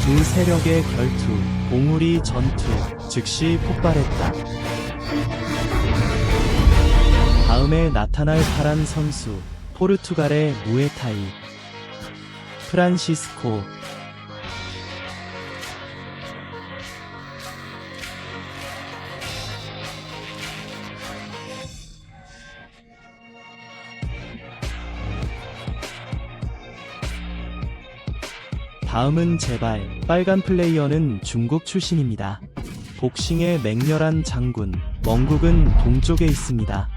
두 세력의 결투, 봉우리 전투, 즉시 폭발했다. 다음에 나타날 파란 선수, 포르투갈의 무에타이, 프란시스코. 다음은 제발. 빨간 플레이어는 중국 출신입니다. 복싱의 맹렬한 장군, 멍국은 동쪽에 있습니다.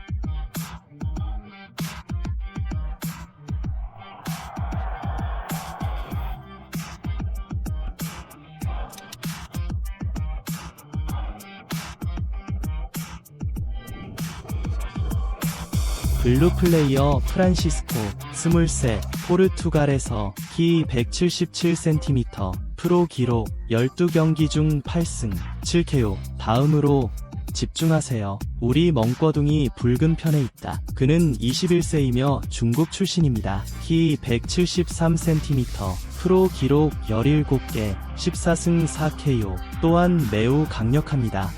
블루 플레이어 프란시스코, 23, 포르투갈에서 키 177cm, 프로 기록 12경기 중 8승, 7KO. 다음으로 집중하세요. 우리 멍꿔둥이 붉은 편에 있다. 그는 21세이며 중국 출신입니다. 키 173cm, 프로 기록 17개, 14승 4KO. 또한 매우 강력합니다.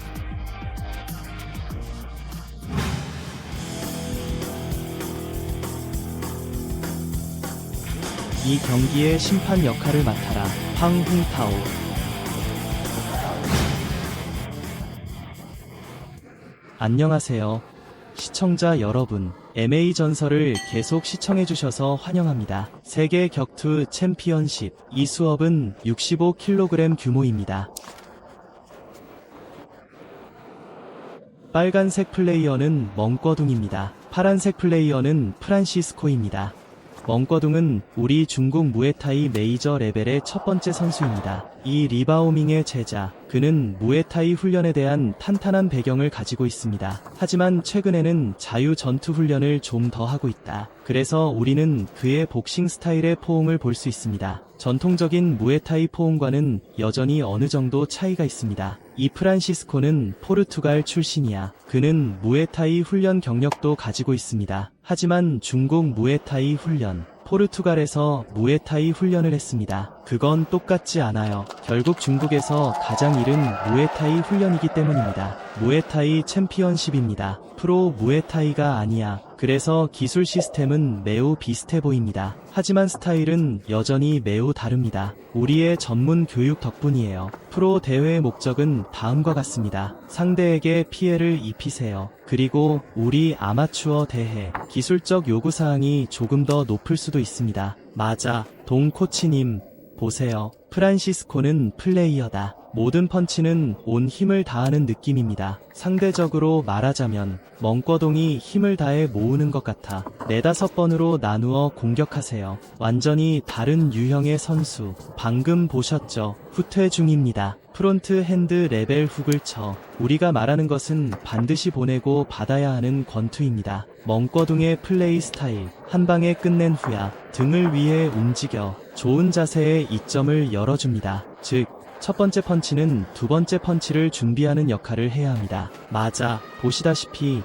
이 경기의 심판 역할을 맡아라. 황흥타오. 안녕하세요. 시청자 여러분, MA 전설을 계속 시청해주셔서 환영합니다. 세계 격투 챔피언십, 이 수업은 65kg 규모입니다. 빨간색 플레이어는 멍꿔둥입니다. 파란색 플레이어는 프란시스코입니다. 멍꿔둥은 우리 중국 무에타이 메이저 레벨의 첫 번째 선수입니다. 이 리바오밍의 제자, 그는 무에타이 훈련에 대한 탄탄한 배경을 가지고 있습니다. 하지만 최근에는 자유 전투 훈련을 좀 더 하고 있다. 그래서 우리는 그의 복싱 스타일의 포옹을 볼 수 있습니다. 전통적인 무에타이 포옹과는 여전히 어느 정도 차이가 있습니다. 이 프란시스코는 포르투갈 출신이야. 그는 무에타이 훈련 경력도 가지고 있습니다. 하지만 중국 무에타이 훈련, 포르투갈에서 무에타이 훈련을 했습니다. 그건 똑같지 않아요. 결국 중국에서 가장 이른 무에타이 훈련이기 때문입니다. 무에타이 챔피언십입니다. 프로 무에타이가 아니야. 그래서 기술 시스템은 매우 비슷해 보입니다. 하지만 스타일은 여전히 매우 다릅니다. 우리의 전문 교육 덕분이에요. 프로 대회의 목적은 다음과 같습니다. 상대에게 피해를 입히세요. 그리고 우리 아마추어 대회, 기술적 요구사항이 조금 더 높을 수도 있습니다. 맞아, 동 코치님. 보세요. 프란시스코는 플레이어다. 모든 펀치는 온 힘을 다하는 느낌입니다. 상대적으로 말하자면 멍꿔동이 힘을 다해 모으는 것 같아 4-5번으로 나누어 공격하세요. 완전히 다른 유형의 선수. 방금 보셨죠? 후퇴 중입니다. 프론트 핸드 레벨 훅을 쳐. 우리가 말하는 것은 반드시 보내고 받아야 하는 권투입니다. 멍꿔둥의 플레이 스타일. 한 방에 끝낸 후야 등을 위해 움직여 좋은 자세의 이점을 열어줍니다. 즉, 첫 번째 펀치는 두 번째 펀치를 준비하는 역할을 해야 합니다. 맞아, 보시다시피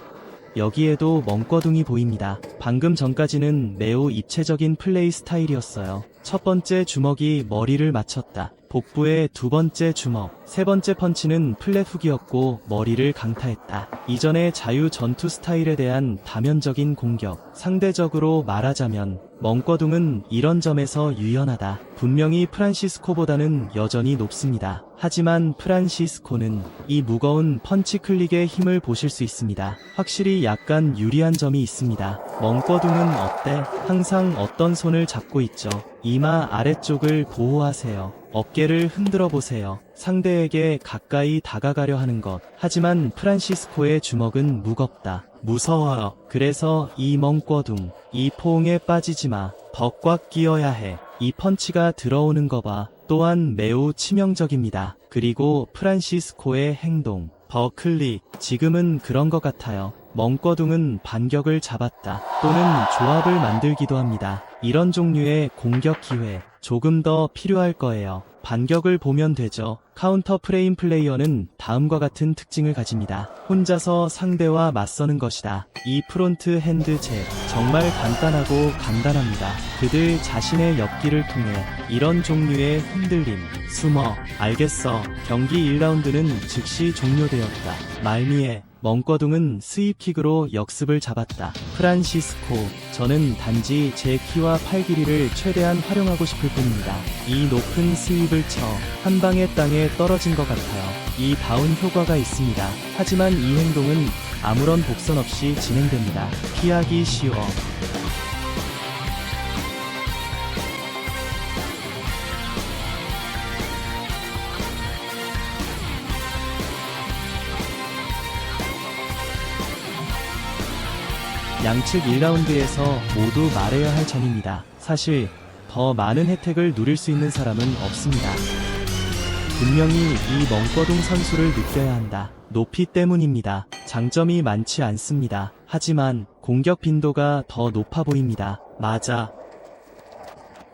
여기에도 멍꿔둥이 보입니다. 방금 전까지는 매우 입체적인 플레이 스타일이었어요. 첫 번째 주먹이 머리를 맞췄다. 복부의 두 번째 주먹, 세 번째 펀치는 플랫 훅이었고 머리를 강타했다. 이전의 자유 전투 스타일에 대한 다면적인 공격. 상대적으로 말하자면 멍꿔둥은 이런 점에서 유연하다. 분명히 프란시스코보다는 여전히 높습니다. 하지만 프란시스코는 이 무거운 펀치 클릭의 힘을 보실 수 있습니다. 확실히 약간 유리한 점이 있습니다. 멍꿔둥은 어때? 항상 어떤 손을 잡고 있죠? 이마 아래쪽을 보호하세요. 어깨를 흔들어 보세요. 상대에게 가까이 다가가려 하는 것. 하지만 프란시스코의 주먹은 무겁다. 무서워요. 그래서 이 멍꿔둥, 이 포옹에 빠지지 마. 더 꽉 끼어야 해. 이 펀치가 들어오는 거 봐. 또한 매우 치명적입니다. 그리고 프란시스코의 행동, 더 클릭. 지금은 그런 것 같아요. 멍꿔둥은 반격을 잡았다. 또는 조합을 만들기도 합니다. 이런 종류의 공격 기회, 조금 더 필요할 거예요. 반격을 보면 되죠. 카운터 프레임 플레이어는 다음과 같은 특징을 가집니다. 혼자서 상대와 맞서는 것이다. 이 프론트 핸드 잽 정말 간단하고 간단합니다. 그들 자신의 엽기를 통해 이런 종류의 흔들림, 숨어, 알겠어. 경기 1라운드는 즉시 종료되었다. 말미에 멍꺼둥은 스윕킥으로 역습을 잡았다. 프란시스코, 저는 단지 제 키와 팔 길이를 최대한 활용하고 싶을 뿐입니다. 이 높은 스윕을 쳐 한 방에 땅에 떨어진 것 같아요. 이 다운 효과가 있습니다. 하지만 이 행동은 아무런 복선 없이 진행됩니다. 피하기 쉬워. 양측 1라운드에서 모두 말해야 할 점입니다. 사실 더 많은 혜택을 누릴 수 있는 사람은 없습니다. 분명히 이 멍꺼둥 선수를 느껴야 한다. 높이 때문입니다. 장점이 많지 않습니다. 하지만 공격 빈도가 더 높아 보입니다. 맞아.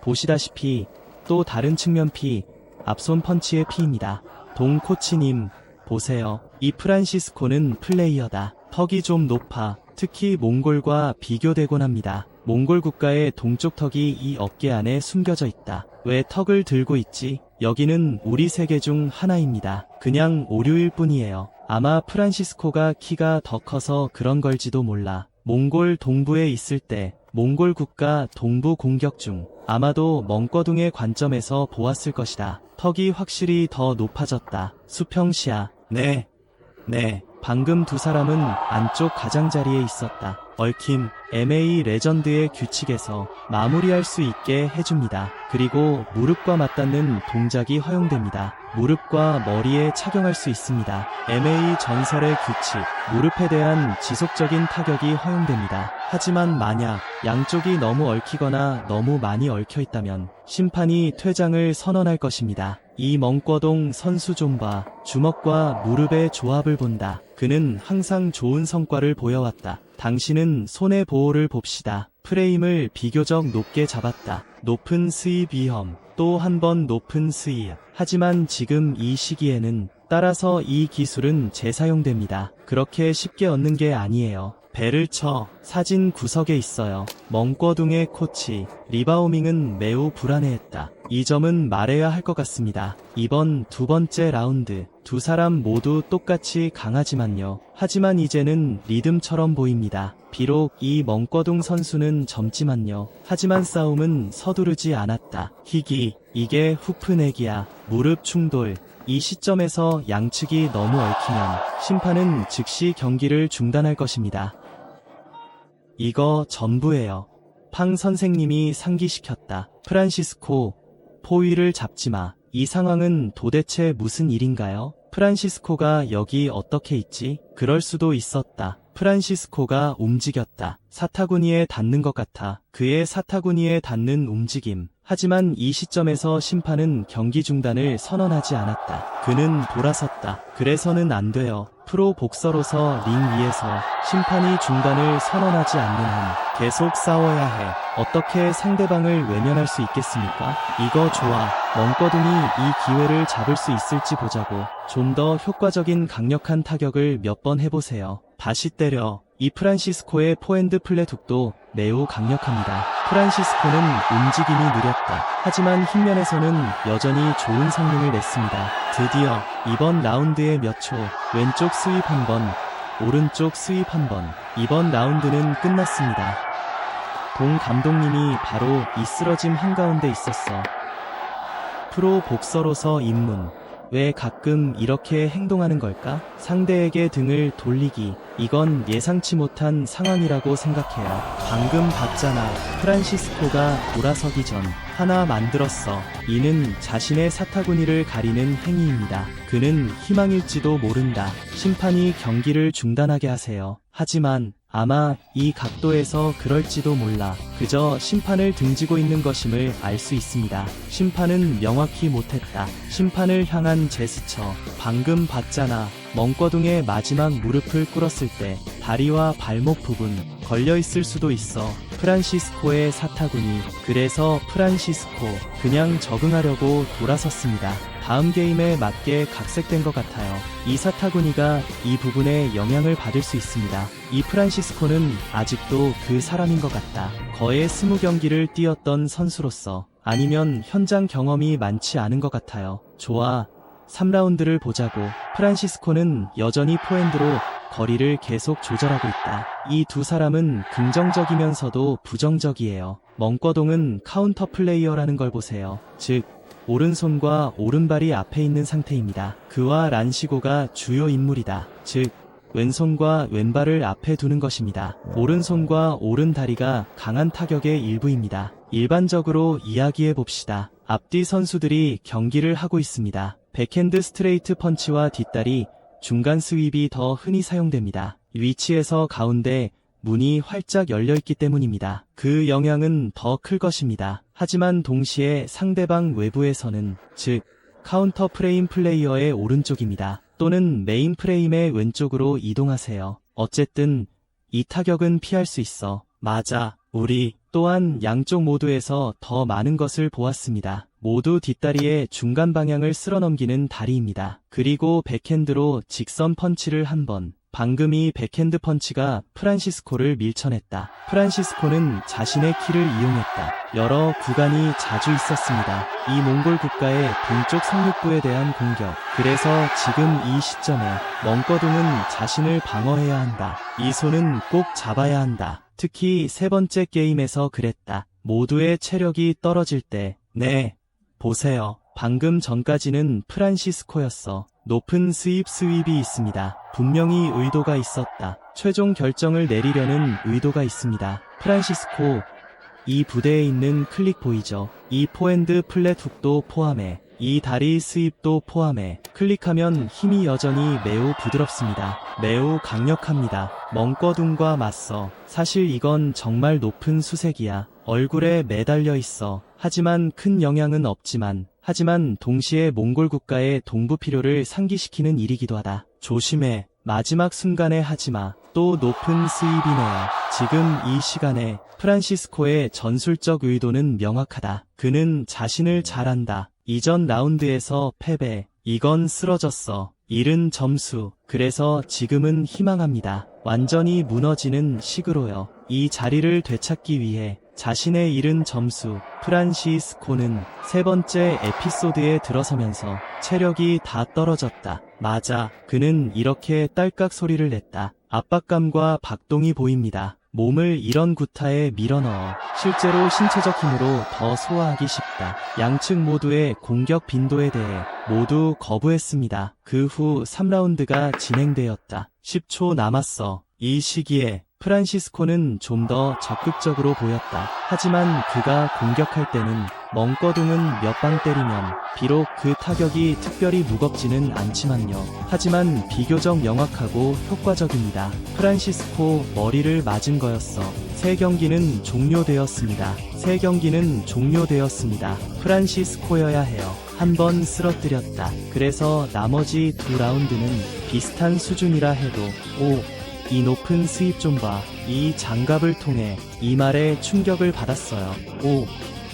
보시다시피 또 다른 측면 피, 앞손 펀치의 피입니다. 동 코치님, 보세요. 이 프란시스코는 플레이어다. 턱이 좀 높아. 특히 몽골과 비교되곤 합니다. 몽골 국가의 동쪽 턱이 이 어깨 안에 숨겨져 있다. 왜 턱을 들고 있지? 여기는 우리 세계 중 하나입니다. 그냥 오류일 뿐이에요. 아마 프란시스코가 키가 더 커서 그런 걸지도 몰라. 몽골 동부에 있을 때 몽골 국가 동부 공격 중 아마도 멍꺼둥의 관점에서 보았을 것이다. 턱이 확실히 더 높아졌다. 수평시야. 네. 방금 두 사람은 안쪽 가장자리에 있었다. 얽힘, MMA 레전드의 규칙에서 마무리할 수 있게 해줍니다. 그리고 무릎과 맞닿는 동작이 허용됩니다. 무릎과 머리에 착용할 수 있습니다. MMA 전설의 규칙, 무릎에 대한 지속적인 타격이 허용됩니다. 하지만 만약 양쪽이 너무 얽히거나 너무 많이 얽혀 있다면 심판이 퇴장을 선언할 것입니다. 이 멍꺼동 선수 좀 봐. 주먹과 무릎의 조합을 본다. 그는 항상 좋은 성과를 보여왔다. 당신은 손의 보호를 봅시다. 프레임을 비교적 높게 잡았다. 높은 스윕 위험, 또 한 번 높은 스윕. 하지만 지금 이 시기에는 따라서 이 기술은 재사용됩니다. 그렇게 쉽게 얻는 게 아니에요. 배를 쳐. 사진 구석에 있어요. 멍꺼둥의 코치 리바오밍은 매우 불안해했다. 이 점은 말해야 할 것 같습니다. 이번 두 번째 라운드 두 사람 모두 똑같이 강하지만요. 하지만 이제는 리듬처럼 보입니다. 비록 이 멍꺼둥 선수는 젊지만요. 하지만 싸움은 서두르지 않았다. 희귀, 이게 후프내기야. 무릎 충돌. 이 시점에서 양측이 너무 얽히면 심판은 즉시 경기를 중단할 것입니다. 이거 전부예요. 팡 선생님이 상기시켰다. 프란시스코, 포위를 잡지마. 이 상황은 도대체 무슨 일인가요? 프란시스코가 여기 어떻게 있지? 그럴 수도 있었다. 프란시스코가 움직였다. 사타구니에 닿는 것 같아. 그의 사타구니에 닿는 움직임. 하지만 이 시점에서 심판은 경기 중단을 선언하지 않았다. 그는 돌아섰다. 그래서는 안 돼요. 프로 복서로서 링 위에서 심판이 중단을 선언하지 않는 한 계속 싸워야 해. 어떻게 상대방을 외면할 수 있겠습니까? 이거 좋아. 멍꺼둥이 이 기회를 잡을 수 있을지 보자고. 좀 더 효과적인 강력한 타격을 몇 번 해보세요. 다시 때려. 이 프란시스코의 포핸드 플랫 훅도 매우 강력합니다. 프란시스코는 움직임이 느렸다. 하지만 흰면에서는 여전히 좋은 성능을 냈습니다. 드디어 이번 라운드의 몇 초, 왼쪽 스윕 한 번, 오른쪽 스윕 한 번. 이번 라운드는 끝났습니다. 동 감독님이 바로 이 쓰러짐 한가운데 있었어. 프로 복서로서 입문. 왜 가끔 이렇게 행동하는 걸까? 상대에게 등을 돌리기. 이건 예상치 못한 상황이라고 생각해요. 방금 봤잖아. 프란시스코가 돌아서기 전 하나 만들었어. 이는 자신의 사타구니를 가리는 행위입니다. 그는 희망일지도 모른다. 심판이 경기를 중단하게 하세요. 하지만 아마 이 각도에서 그럴지도 몰라. 그저 심판을 등지고 있는 것임을 알 수 있습니다. 심판은 명확히 못했다. 심판을 향한 제스처. 방금 봤잖아. 멍꺼둥의 마지막 무릎을 꿇었을 때 다리와 발목 부분 걸려 있을 수도 있어. 프란시스코의 사타구니. 그래서 프란시스코 그냥 적응하려고 돌아섰습니다. 다음 게임에 맞게 각색된 것 같아요. 이 사타구니가 이 부분에 영향을 받을 수 있습니다. 이 프란시스코는 아직도 그 사람인 것 같다. 거의 20경기를 뛰었던 선수로서 아니면 현장 경험이 많지 않은 것 같아요. 좋아. 3라운드를 보자고. 프란시스코는 여전히 포핸드로 거리를 계속 조절하고 있다. 이 두 사람은 긍정적이면서도 부정적이에요. 멍꺼동은 카운터 플레이어라는 걸 보세요. 즉, 오른손과 오른발이 앞에 있는 상태입니다. 그와 란시고가 주요 인물이다. 즉, 왼손과 왼발을 앞에 두는 것입니다. 오른손과 오른다리가 강한 타격의 일부입니다. 일반적으로 이야기해 봅시다. 앞뒤 선수들이 경기를 하고 있습니다. 백핸드 스트레이트 펀치와 뒷다리, 중간 스윕이 더 흔히 사용됩니다. 위치에서 가운데 문이 활짝 열려있기 때문입니다. 그 영향은 더 클 것입니다. 하지만 동시에 상대방 외부에서는, 즉, 카운터 프레임 플레이어의 오른쪽입니다. 또는 메인 프레임의 왼쪽으로 이동하세요. 어쨌든 이 타격은 피할 수 있어. 맞아. 우리 또한 양쪽 모두에서 더 많은 것을 보았습니다. 모두 뒷다리의 중간 방향을 쓸어넘기는 다리입니다. 그리고 백핸드로 직선 펀치를 한 번. 방금 이 백핸드 펀치가 프란시스코를 밀쳐냈다. 프란시스코는 자신의 키를 이용했다. 여러 구간이 자주 있었습니다. 이 몽골 국가의 동쪽 상륙부에 대한 공격. 그래서 지금 이 시점에 멍꺼둥은 자신을 방어해야 한다. 이 손은 꼭 잡아야 한다. 특히 세 번째 게임에서 그랬다. 모두의 체력이 떨어질 때. 네. 보세요. 방금 전까지는 프란시스코였어. 높은 스윕이 있습니다. 분명히 의도가 있었다. 최종 결정을 내리려는 의도가 있습니다. 프란시스코, 이 부대에 있는 클릭 보이죠? 이 포핸드 플랫 훅도 포함해. 이 다리 스윕도 포함해. 클릭하면 힘이 여전히 매우 부드럽습니다. 매우 강력합니다. 멍꺼둥과 맞서. 사실 이건 정말 높은 수색이야. 얼굴에 매달려 있어. 하지만 큰 영향은 없지만, 하지만 동시에 몽골 국가의 동부 필요를 상기시키는 일이기도 하다. 조심해. 마지막 순간에 하지마. 또 높은 스윕이네요. 지금 이 시간에 프란시스코의 전술적 의도는 명확하다. 그는 자신을 잘 안다. 이전 라운드에서 패배. 이건 쓰러졌어. 잃은 점수. 그래서 지금은 희망합니다. 완전히 무너지는 식으로요. 이 자리를 되찾기 위해 자신의 잃은 점수. 프란시스코는 세 번째 에피소드에 들어서면서 체력이 다 떨어졌다. 맞아. 그는 이렇게 딸깍 소리를 냈다. 압박감과 박동이 보입니다. 몸을 이런 구타에 밀어넣어 실제로 신체적 힘으로 더 소화하기 쉽다. 양측 모두의 공격 빈도에 대해 모두 거부했습니다. 그 후 3라운드가 진행되었다. 10초 남았어. 이 시기에 프란시스코는 좀 더 적극적으로 보였다. 하지만 그가 공격할 때는 멍꺼둥은 몇 방 때리면 비록 그 타격이 특별히 무겁지는 않지만요. 하지만 비교적 명확하고 효과적입니다. 프란시스코 머리를 맞은 거였어. 세 경기는 종료되었습니다. 세 경기는 종료되었습니다. 프란시스코여야 해요. 한 번 쓰러뜨렸다. 그래서 나머지 두 라운드는 비슷한 수준이라 해도 이 높은 스윕 좀 봐. 이 장갑을 통해 이 말에 충격을 받았어요.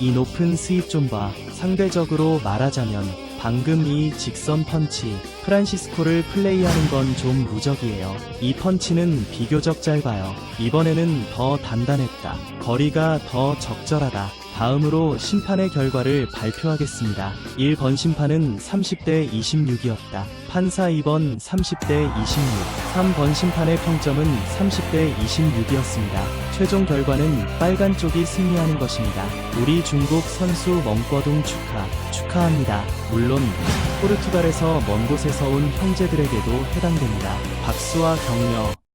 이 높은 스윕 좀 봐. 상대적으로 말하자면 방금 이 직선 펀치, 프란시스코를 플레이하는 건 좀 무적이에요. 이 펀치는 비교적 짧아요. 이번에는 더 단단했다. 거리가 더 적절하다. 다음으로 심판의 결과를 발표하겠습니다. 1번 심판은 30대 26이었다. 판사 2번 30대 26. 3번 심판의 평점은 30대 26이었습니다. 최종 결과는 빨간 쪽이 승리하는 것입니다. 우리 중국 선수 멍꺼둥 축하합니다. 물론 포르투갈에서 먼 곳에서 온 형제들에게도 해당됩니다. 박수와 격려.